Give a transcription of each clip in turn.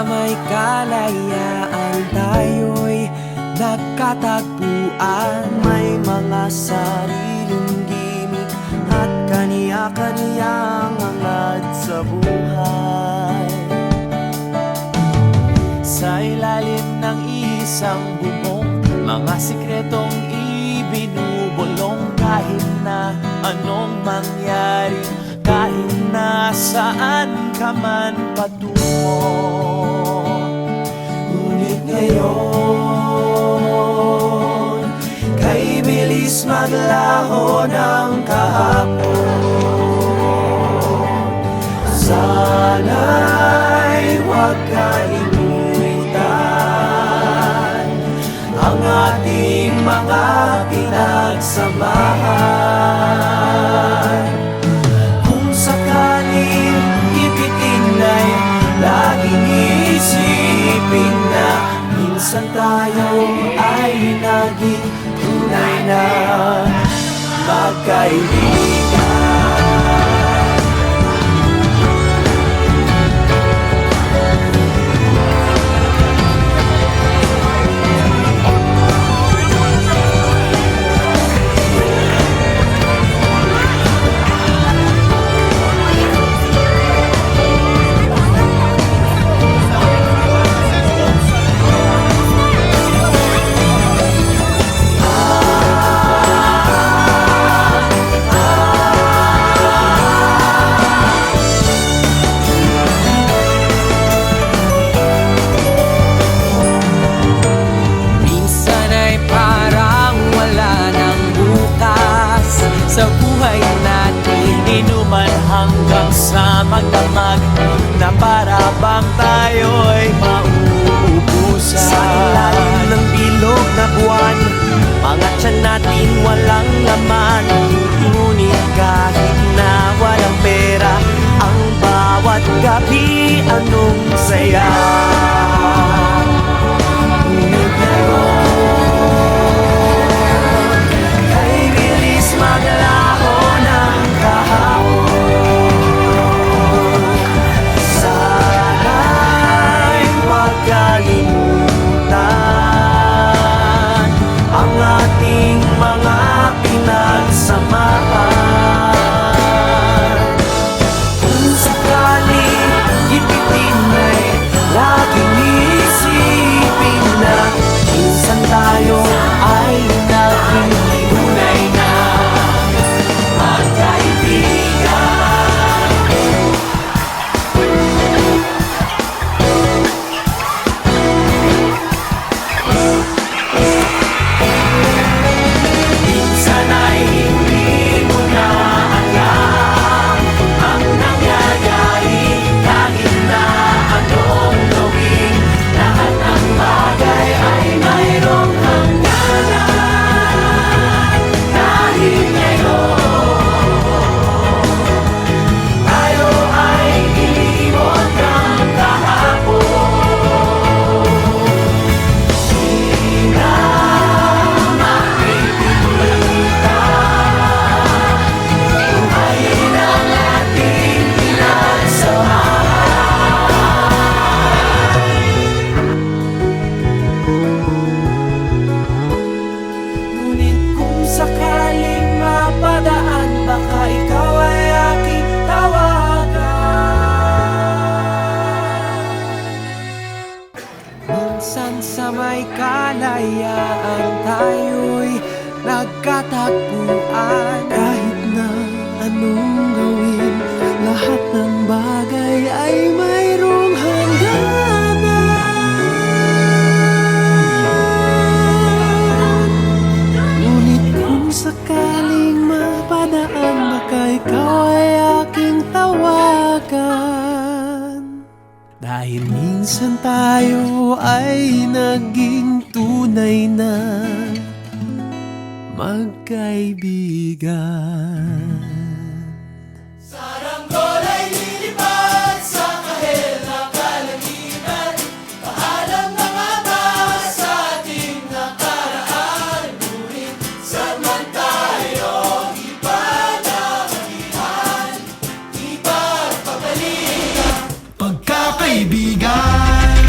sa may kalayaan tayo'y nagkatagpuan. May mga sariling gimik at kaniya-kaniyang hangad sa buhay. Sa ilalim ng isang bubong, mga sikretong ibinubulong. Kahit na anong mangyari, kahit na saan ka man patungo. Ngunit ngayon, kay bilis maglaho ng kahapon. Sana'y huwag kalimutan ang ating mga pinagsamahan. Kung sakaling ipitin ay laging isipin na minsan tayo ay naging tunay na magkaibigan. Sa buhay natin, inuman hanggang sa magdamag, na para bang tayo'y mauubusan. Sa ilalim ng bilog na buwan, mga tiyan natin walang laman. Ngunit kahit na walang pera, ang bawat gabi anong saya. Ngunit ngayon, kay bilis maglaho ng kahapon. Sana'y huwag kalimutan ang ating mga pinagsamahan. Kung sakaling ipitin ay laging isipin na minsan tayo ay naging tunay na magkaibigan. Minsan ay hindi mo na alam ang nangyayari. Kahit na anong gawin, lahat ng bagay ay mayroong hangganan. Dahil ngayon, tayo ay ilimot ng kahapon. Di na makikita buhay ng ating pinagsamahan. Ngunit kung sakaling mapadaan, baka ikaw ay aking tawagan. Minsan sa may kalayaan tayo'y nagkatagpuan. Kahit na anong gawin, lahat ng bagay ay mayroong hangganan. Ngunit kung sakaling mapadaan, baka ikaw ay aking tawagan. Dahil minsan tayo ay naging tunay na magkaibigan. Saranggola ay lilipad sa kahel na kalangitan. Paalam na nga ba sa ating nakaraan? Ngunit saan man tayo ipanahagihan, ipagpapalitan. Pagkakaibigan.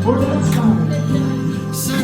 Or let's start. Sa